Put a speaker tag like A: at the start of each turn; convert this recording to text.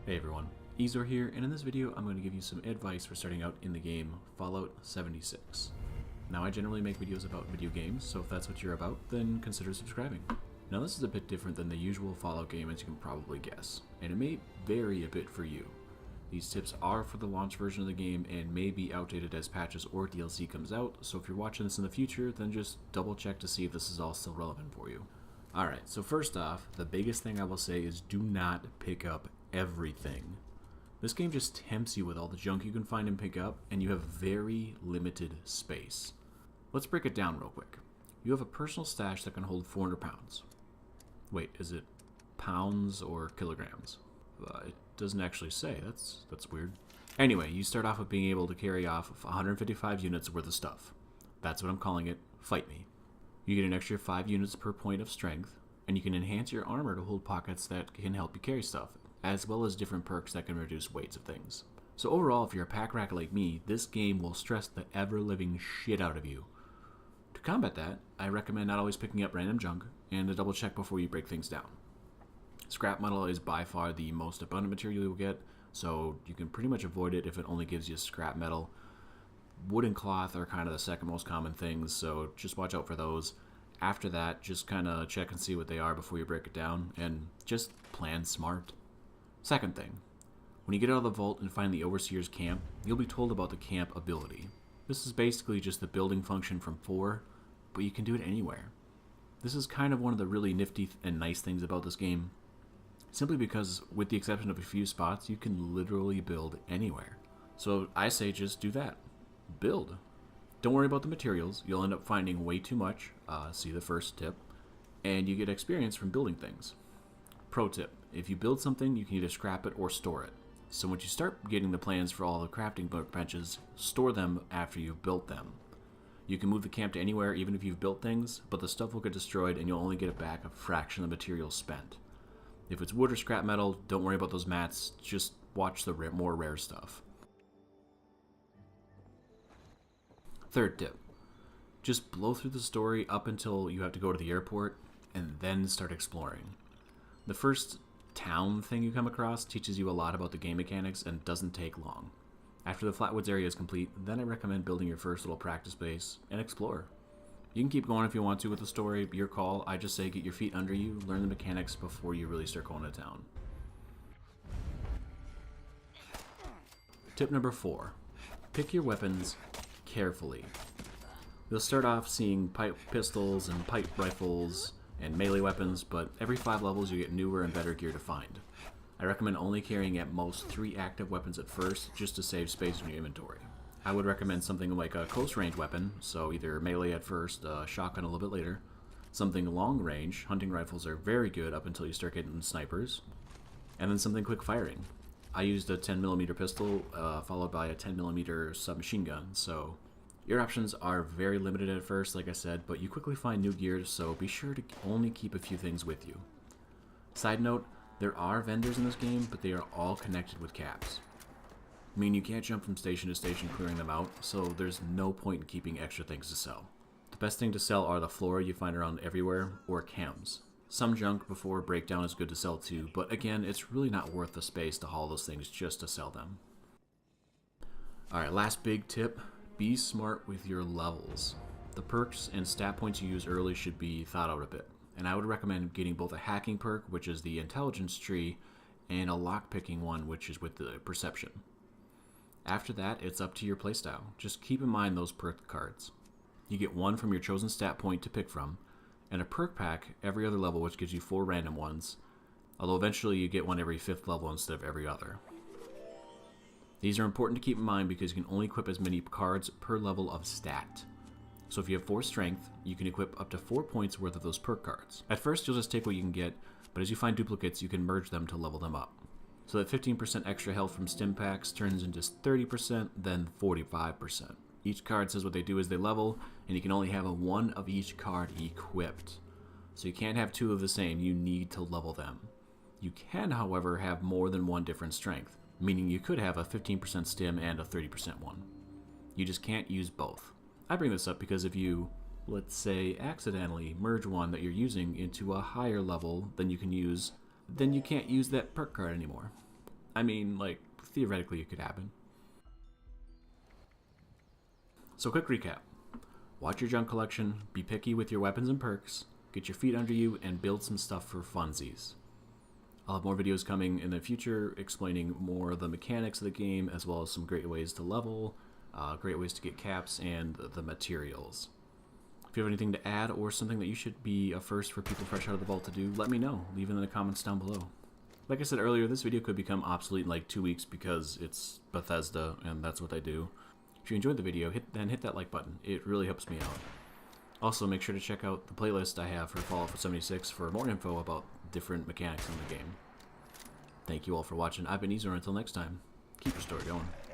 A: Hey everyone, Eezore here, and in this video I'm going to give you some advice for starting out in the game Fallout 76. Now I generally make videos about video games, so if that's what you're about, then consider subscribing. Now this is a bit different than the usual Fallout game, as you can probably guess, and it may vary a bit for you. These tips are for the launch version of the game and may be outdated as patches or DLC comes out, so if you're watching this in the future, then just double check to see if this is all still relevant for you. Alright, so first off, the biggest thing I will say is do not pick up everything. This game just tempts you with all the junk you can find and pick up, and you have very limited space. Let's break it down real quick. You have a personal stash that can hold 400 pounds. Wait, is it pounds or kilograms? It doesn't actually say. That's weird. Anyway, you start off with being able to carry off 155 units worth of stuff. That's what I'm calling it. Fight me. You get an extra 5 units per point of strength, and you can enhance your armor to hold pockets that can help you carry stuff, as well as different perks that can reduce weights of things. So overall, if you're a pack rat like me, this game will stress the ever-living shit out of you. To combat that, I recommend not always picking up random junk, and to double check before you break things down. Scrap metal is by far the most abundant material you'll get, so you can pretty much avoid it if it only gives you scrap metal. Wood and cloth are kind of the second most common things, so just watch out for those. After that, just kind of check and see what they are before you break it down, and just plan smart. Second thing, when you get out of the vault and find the Overseer's camp, you'll be told about the camp ability. This is basically just the building function from 4, but you can do it anywhere. This is kind of one of the really nifty and nice things about this game, simply because, with the exception of a few spots, you can literally build anywhere. So I say just do that. Build. Don't worry about the materials, you'll end up finding way too much, see the first tip, and you get experience from building things. Pro tip, if you build something, you can either scrap it or store it. So once you start getting the plans for all the crafting benches, store them after you've built them. You can move the camp to anywhere even if you've built things, but the stuff will get destroyed and you'll only get it back a fraction of the materials spent. If it's wood or scrap metal, don't worry about those mats, just watch the more rare stuff. Third tip, just blow through the story up until you have to go to the airport, and then start exploring. The first town thing you come across teaches you a lot about the game mechanics and doesn't take long. After the Flatwoods area is complete, then I recommend building your first little practice base and explore. You can keep going if you want to with the story, your call. I just say get your feet under you, learn the mechanics before you really start going to town. Tip number 4, pick your weapons carefully. You'll start off seeing pipe pistols and pipe rifles and melee weapons, but every 5 levels you get newer and better gear to find. I recommend only carrying at most 3 active weapons at first, just to save space in your inventory. I would recommend something like a close range weapon, so either melee at first, shotgun a little bit later. Something long range, hunting rifles are very good up until you start getting snipers. And then something quick firing. I used a 10mm pistol, followed by a 10mm submachine gun, so your options are very limited at first, like I said, but you quickly find new gear, so be sure to only keep a few things with you. Side note, there are vendors in this game, but they are all connected with caps. I mean, you can't jump from station to station clearing them out, so there's no point in keeping extra things to sell. The best thing to sell are the flora you find around everywhere, or chems. Some junk before breakdown is good to sell too, but again, it's really not worth the space to haul those things just to sell them. Alright, last big tip. Be smart with your levels. The perks and stat points you use early should be thought out a bit, and I would recommend getting both a hacking perk, which is the intelligence tree, and a lockpicking one, which is with the perception. After that, it's up to your playstyle. Just keep in mind those perk cards. You get 1 from your chosen stat point to pick from, and a perk pack every other level, which gives you 4 random ones, although eventually you get one every 5th level instead of every other. These are important to keep in mind because you can only equip as many cards per level of stat. So if you have 4 strength, you can equip up to 4 points worth of those perk cards. At first you'll just take what you can get, but as you find duplicates you can merge them to level them up. So that 15% extra health from stim packs turns into 30%, then 45%. Each card says what they do as they level, and you can only have 1 of each card equipped. So you can't have 2 of the same, you need to level them. You can, however, have more than 1 different strength, meaning you could have a 15% stim and a 30% one. You just can't use both. I bring this up because if you, let's say, accidentally merge one that you're using into a higher level than you can use, then you can't use that perk card anymore. I mean, like, theoretically it could happen. So quick recap. Watch your junk collection, be picky with your weapons and perks, get your feet under you, and build some stuff for funsies. I'll have more videos coming in the future explaining more of the mechanics of the game, as well as some great ways to level, great ways to get caps, and the materials. If you have anything to add or something that you should be a first for people fresh out of the vault to do, let me know. Leave it in the comments down below. Like I said earlier, this video could become obsolete in like 2 weeks because it's Bethesda and that's what they do. If you enjoyed the video, hit that like button. It really helps me out. Also, make sure to check out the playlist I have for Fallout 76 for more info about different mechanics in the game. Thank you all for watching. I've been Eezore. Until next time, keep your story going.